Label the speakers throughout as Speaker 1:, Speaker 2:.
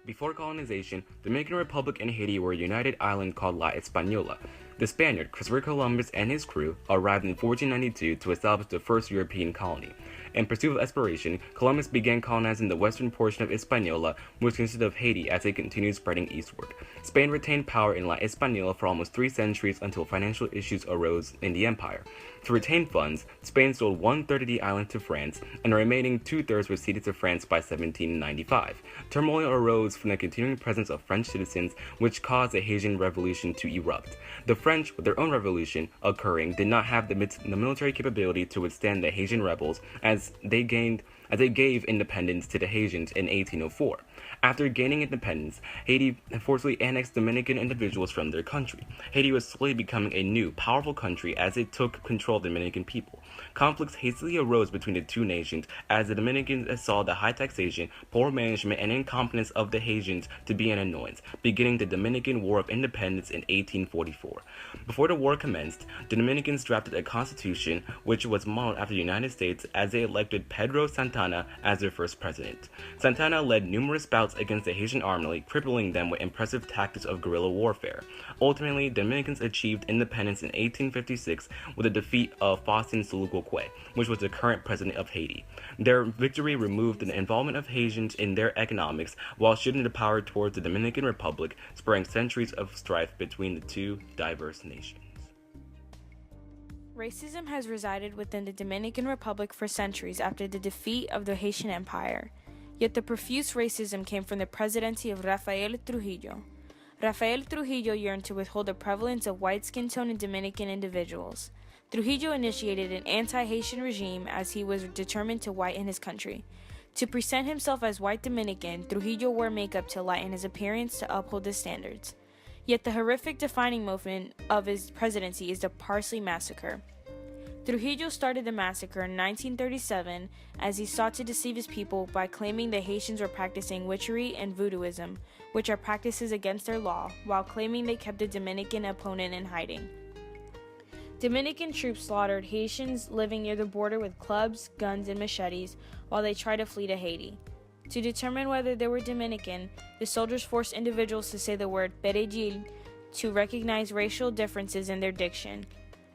Speaker 1: Before colonization, the Dominican Republic and Haiti were a united island called La Española. The Spaniard, Christopher Columbus, and his crew arrived in 1492 to establish the first European colony. In pursuit of exploration, Columbus began colonizing the western portion of Hispaniola, which consisted of Haiti, as they continued spreading eastward. Spain retained power in La Española for almost 3 centuries until financial issues arose in the empire. To retain funds, Spain sold one-third of the island to France, and the remaining two-thirds were ceded to France by 1795. Turmoil arose from the continuing presence of French citizens, which caused the Haitian Revolution to erupt. The French, with their own revolution occurring, did not have the military capability to withstand the Haitian rebels, as they gave independence to the Haitians in 1804. After gaining independence, Haiti forcibly annexed Dominican individuals from their country. Haiti was slowly becoming a new, powerful country as it took control of the Dominican people. Conflicts hastily arose between the two nations as the Dominicans saw the high taxation, poor management, and incompetence of the Haitians to be an annoyance, beginning the Dominican War of Independence in 1844. Before the war commenced, the Dominicans drafted a constitution which was modeled after the United States as they elected Pedro Santana as their first president. Santana led numerous bouts against the Haitian army, crippling them with impressive tactics of guerrilla warfare. Ultimately, the Dominicans achieved independence in 1856 with the defeat of Faustin Suluco-Kwe, which was the current president of Haiti. Their victory removed the involvement of Haitians in their economics while shifting the power towards the Dominican Republic, spurring centuries of strife between the two diverse nations.
Speaker 2: Racism has resided within the Dominican Republic for centuries after the defeat of the Haitian Empire. Yet the profuse racism came from the presidency of Rafael Trujillo. Rafael Trujillo yearned to withhold the prevalence of white skin tone in Dominican individuals. Trujillo initiated an anti-Haitian regime as he was determined to whiten his country. To present himself as white Dominican, Trujillo wore makeup to lighten his appearance to uphold his standards. Yet the horrific defining moment of his presidency is the Parsley Massacre. Trujillo started the massacre in 1937 as he sought to deceive his people by claiming the Haitians were practicing witchery and voodooism, which are practices against their law, while claiming they kept the Dominican opponent in hiding. Dominican troops slaughtered Haitians living near the border with clubs, guns, and machetes while they tried to flee to Haiti. To determine whether they were Dominican, the soldiers forced individuals to say the word perejil to recognize racial differences in their diction,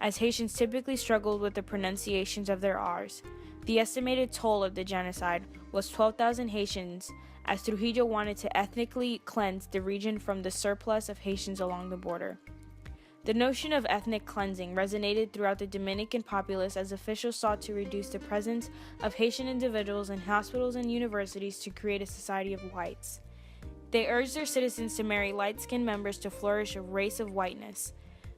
Speaker 2: as Haitians typically struggled with the pronunciations of their R's. The estimated toll of the genocide was 12,000 Haitians, as Trujillo wanted to ethnically cleanse the region from the surplus of Haitians along the border. The notion of ethnic cleansing resonated throughout the Dominican populace as officials sought to reduce the presence of Haitian individuals in hospitals and universities to create a society of whites. They urged their citizens to marry light-skinned members to flourish a race of whiteness.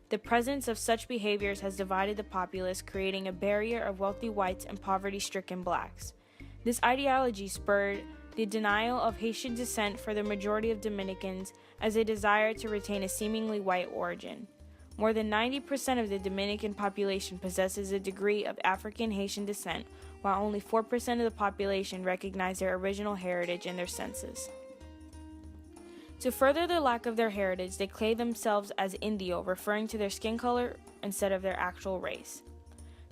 Speaker 2: The presence of such behaviors has divided the populace, creating a barrier of wealthy whites and poverty-stricken blacks. This ideology spurred the denial of Haitian descent for the majority of Dominicans as they desired to retain a seemingly white origin. More than 90% of the Dominican population possesses a degree of African Haitian descent, while only 4% of the population recognize their original heritage in their census. To further the lack of their heritage, they claim themselves as Indio, referring to their skin color instead of their actual race.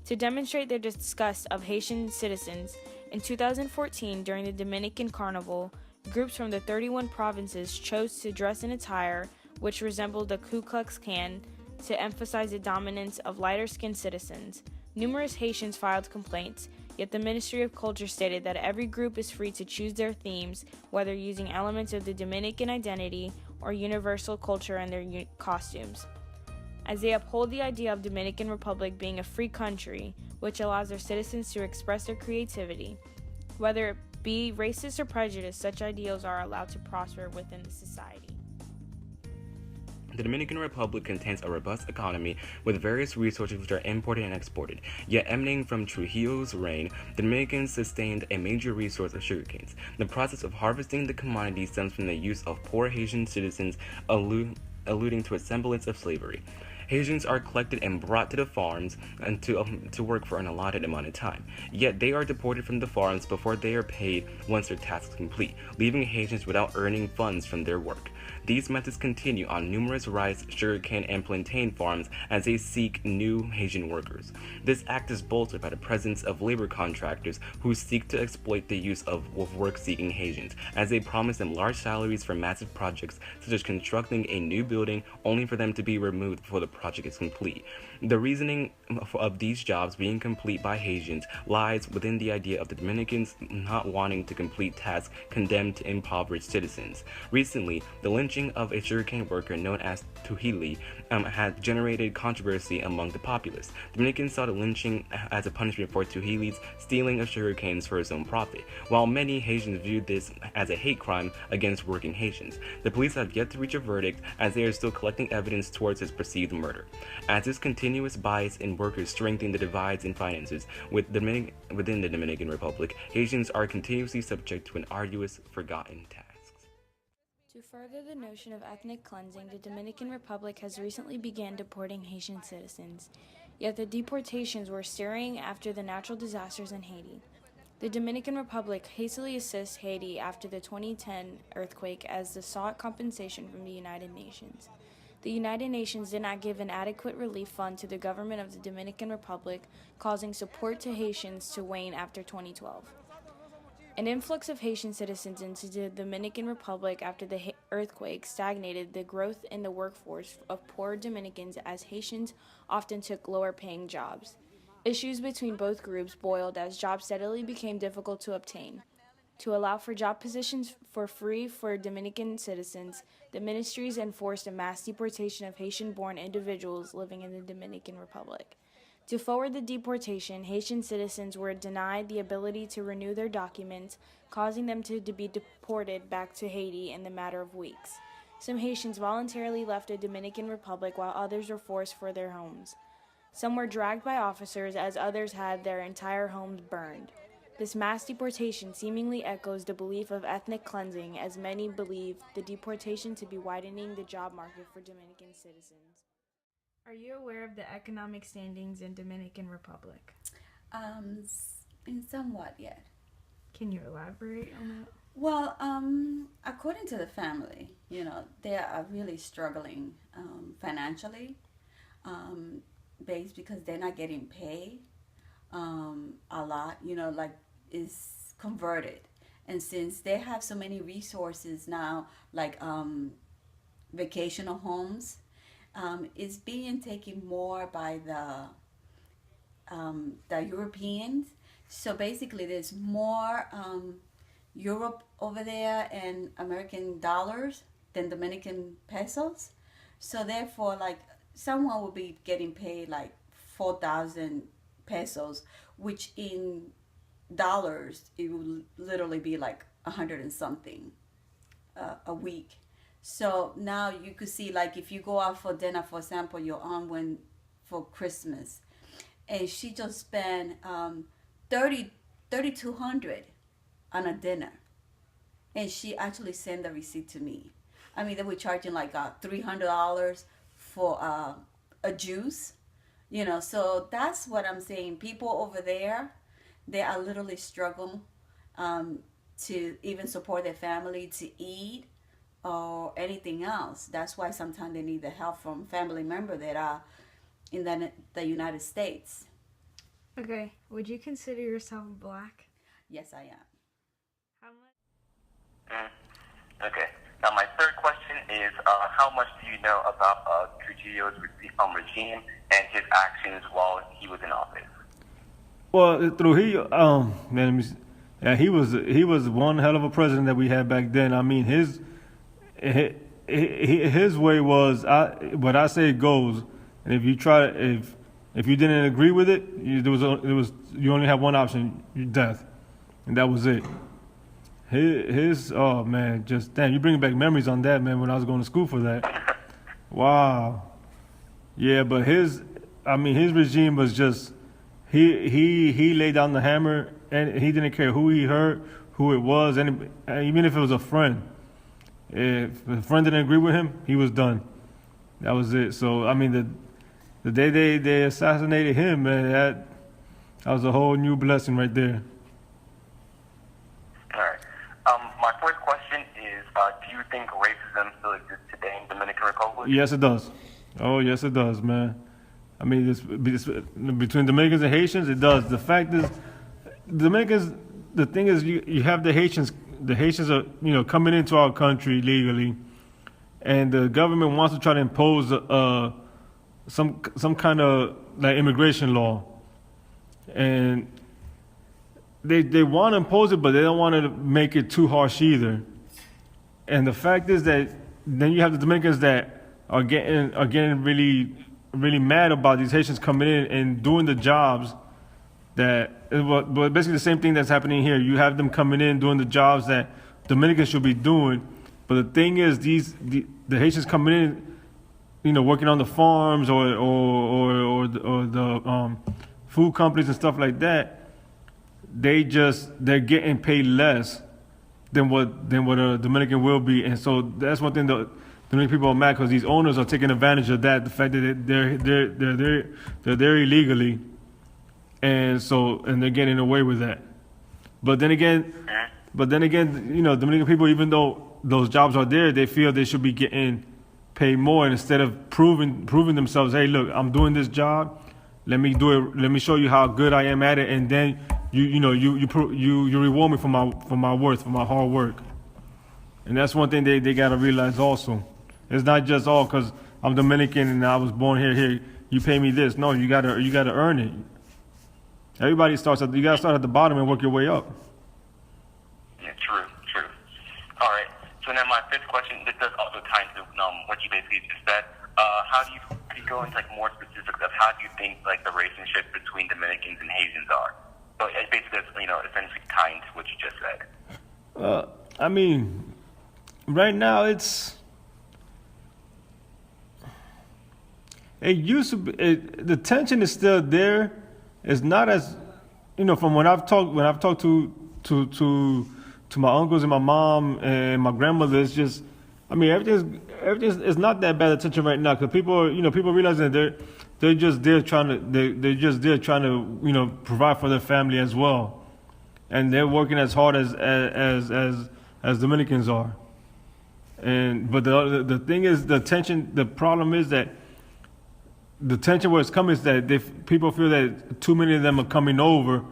Speaker 2: To demonstrate their disgust of Haitian citizens, in 2014, during the Dominican Carnival, groups from the 31 provinces chose to dress in attire which resembled the Ku Klux Klan to emphasize the dominance of lighter-skinned citizens. Numerous Haitians filed complaints, yet the Ministry of Culture stated that every group is free to choose their themes, whether using elements of the Dominican identity or universal culture in their costumes, as they uphold the idea of Dominican Republic being a free country, which allows their citizens to express their creativity. Whether it be racist or prejudiced, such ideals are allowed to prosper within the society.
Speaker 1: The Dominican Republic contains a robust economy with various resources which are imported and exported. Yet emanating from Trujillo's reign, the Dominicans sustained a major resource of sugarcanes. The process of harvesting the commodity stems from the use of poor Haitian citizens, alluding to a semblance of slavery. Haitians are collected and brought to the farms and to work for an allotted amount of time. Yet they are deported from the farms before they are paid once their task is complete, leaving Haitians without earning funds from their work. These methods continue on numerous rice, sugarcane, and plantain farms as they seek new Haitian workers. This act is bolstered by the presence of labor contractors who seek to exploit the use of work-seeking Haitians, as they promise them large salaries for massive projects such as constructing a new building only for them to be removed before the project is complete. The reasoning of these jobs being complete by Haitians lies within the idea of the Dominicans not wanting to complete tasks condemned to impoverished citizens. Recently, the lynching of a sugarcane worker known as Tuhili had generated controversy among the populace. Dominicans saw the lynching as a punishment for Tuhili's stealing of sugarcanes for his own profit, while many Haitians viewed this as a hate crime against working Haitians. The police have yet to reach a verdict as they are still collecting evidence towards his perceived murder. As this continuous bias in workers strengthen the divides in finances within the Dominican Republic, Haitians are continuously subject to an arduous, forgotten task.
Speaker 2: To further the notion of ethnic cleansing, the Dominican Republic has recently begun deporting Haitian citizens. Yet the deportations were stirring after the natural disasters in Haiti. The Dominican Republic hastily assists Haiti after the 2010 earthquake as the sought compensation from the United Nations. The United Nations did not give an adequate relief fund to the government of the Dominican Republic, causing support to Haitians to wane after 2012. An influx of Haitian citizens into the Dominican Republic after the earthquake stagnated the growth in the workforce of poor Dominicans, as Haitians often took lower-paying jobs. Issues between both groups boiled as jobs steadily became difficult to obtain. To allow for job positions for free for Dominican citizens, the ministries enforced a mass deportation of Haitian-born individuals living in the Dominican Republic. To forward the deportation, Haitian citizens were denied the ability to renew their documents, causing them to be deported back to Haiti in the matter of weeks. Some Haitians voluntarily left the Dominican Republic while others were forced for their homes. Some were dragged by officers as others had their entire homes burned. This mass deportation seemingly echoes the belief of ethnic cleansing, as many believe the deportation to be widening the job market for Dominican citizens. Are you aware of the economic standings in Dominican Republic?
Speaker 3: In somewhat, yeah.
Speaker 2: Can you elaborate on that?
Speaker 3: Well, according to the family, they are really struggling financially, based because they're not getting paid a lot, like is converted. And since they have so many resources now, like vacational homes, is being taken more by the Europeans. So basically, there's more Europe over there and American dollars than Dominican pesos. So therefore, like someone will be getting paid like 4,000 pesos, which in dollars it will literally be like 100 and something a week. So now you could see, like, if you go out for dinner, for example, your aunt went for Christmas, and she just spent 3,200 on a dinner, and she actually sent the receipt to me. I mean, they were charging like $300 for a juice, So that's what I'm saying. People over there, they are literally struggling to even support their family, to eat, or anything else. That's why sometimes they need the help from family members that are in the United States.
Speaker 2: Okay, would you consider yourself black?
Speaker 3: Yes, I am.
Speaker 2: How much?
Speaker 4: Okay. Now my third question is, how much do you know about Trujillo's regime and his actions while he was in office?
Speaker 5: Well, Trujillo, man, yeah, he was one hell of a president that we had back then. I mean, his way was, what I say goes, and if you didn't agree with it, you only have one option, death, and that was it. Oh man, just damn, you bring back memories on that, man. When I was going to school for that, wow, yeah. But his regime was just he laid down the hammer, and he didn't care who he hurt, who it was, and even if it was a friend. If a friend didn't agree with him, he was done. That was it. So I mean, the day they assassinated him, man, that was a whole new blessing right there.
Speaker 4: All right. My fourth question is, do you think racism still exists today in Dominican Republic?
Speaker 5: Yes, it does. Oh, yes, it does, man. I mean, between Dominicans and Haitians, it does. The fact is, Dominicans. The thing is, you have the Haitians. The Haitians are coming into our country legally, and the government wants to try to impose some kind of like immigration law, and they want to impose it, but they don't want to make it too harsh either. And the fact is that then you have the Dominicans that are getting really mad about these Haitians coming in and doing the jobs that, but basically the same thing that's happening here. You have them coming in doing the jobs that Dominicans should be doing, but the thing is, the Haitians coming in, working on the farms or the food companies and stuff like that, they're getting paid less than what a Dominican will be, and so that's one thing the Dominican people are mad because these owners are taking advantage of that. The fact that they're there illegally, and they're getting away with that. But then again, Dominican people, even though those jobs are there, they feel they should be getting paid more, and instead of proving themselves, hey, look, I'm doing this job. Let me do it. Let me show you how good I am at it, and then you reward me for my worth, for my hard work. And that's one thing they gotta realize also. It's not just because I'm Dominican and I was born here. You pay me this. No, you gotta earn it. Everybody you gotta start at the bottom and work your way up.
Speaker 4: Yeah, true. All right. So now my fifth question, this does also tie into what you basically just said. How do you go into like more specifics of how do you think like the relationship between Dominicans and Haitians are? So it basically, essentially tying to what you just said.
Speaker 5: I mean, right now it used to be, the tension is still there. It's not as, from when I've talked to my uncles and my mom and my grandmother, it's just, I mean, everything's it's not that bad attention right now because people realizing that they're just there trying to provide for their family as well, and they're working as hard as Dominicans are. But the thing is, the problem is that the tension where it's coming is that people feel that too many of them are coming over,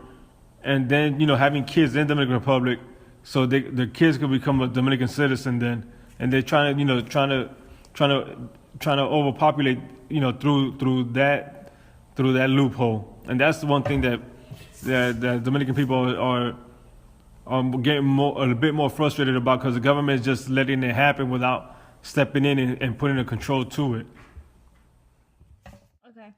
Speaker 5: and then having kids in the Dominican Republic, so their kids could become a Dominican citizen then, and they're trying to overpopulate through that loophole, and that's the one thing that Dominican people are getting a bit more frustrated about because the government is just letting it happen without stepping in and putting a control to it.
Speaker 2: Okay.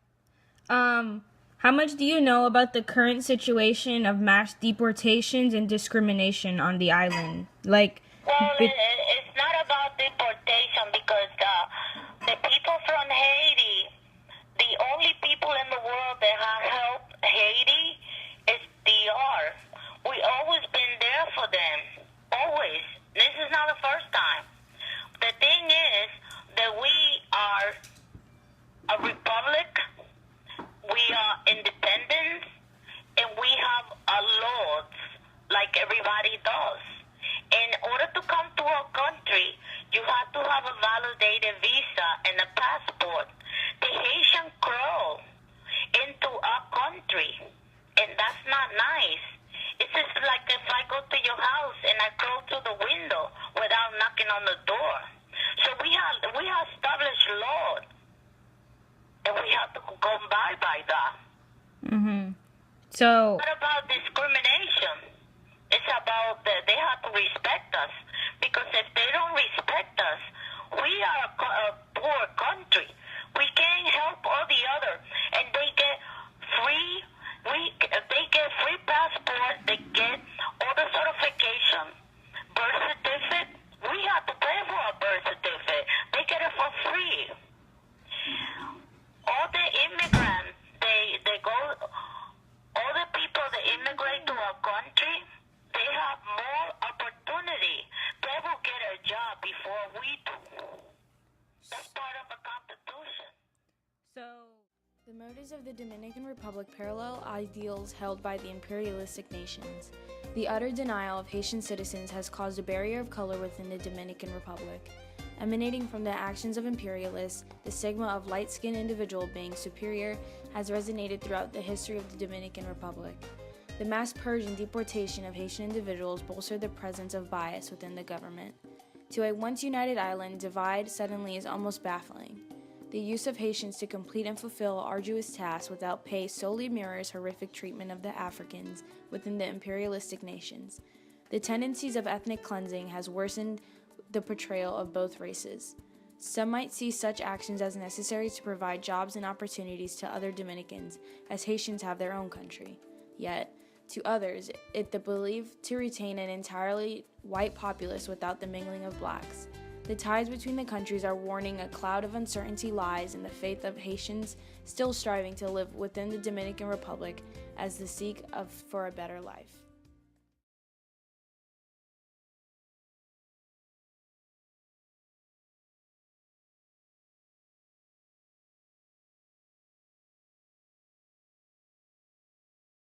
Speaker 2: How much do you know about the current situation of mass deportations and discrimination on the island?
Speaker 6: It's not about deportation because the people from Haiti, the only people in the world that have helped Haiti is DR. We always been there for them. Always. This is not the first time. The thing is that we are a republic, we are independent, and we have a laws like everybody does. In order to come to our country, you have to have a validated visa and a passport. The Haitian crawl into our country, and that's not nice. It's just like if I go to your house and I crawl through the window without knocking on the door. So we have established laws, and we have to go by that.
Speaker 2: Mm-hmm. So.
Speaker 6: It's not about discrimination. It's about that they have to respect us, because if they don't respect us, we are a poor country. We can't help all the other, and they get free. They get free passport. They get all the certification, birth certificate. We have to pay for a birth certificate. They get it for free. All the immigrants, they go. All the people that immigrate to our country, they have more opportunity. They will get a job before we do. That's part of the Constitution.
Speaker 2: So The motives of the Dominican Republic parallel ideals held by the imperialistic nations. The utter denial of Haitian citizens has caused a barrier of color within the Dominican Republic. Emanating from the actions of imperialists, the stigma of light-skinned individual being superior has resonated throughout the history of the Dominican Republic. The mass purge and deportation of Haitian individuals bolstered the presence of bias within the government. To a once united island, divide suddenly is almost baffling. The use of Haitians to complete and fulfill arduous tasks without pay solely mirrors horrific treatment of the Africans within the imperialistic nations. The tendencies of ethnic cleansing has worsened the portrayal of both races. Some might see such actions as necessary to provide jobs and opportunities to other Dominicans, as Haitians have their own country. Yet, to others, it the belief to retain an entirely white populace without the mingling of blacks. The ties between the countries are warning a cloud of uncertainty lies in the faith of Haitians still striving to live within the Dominican Republic as the seek for a better life.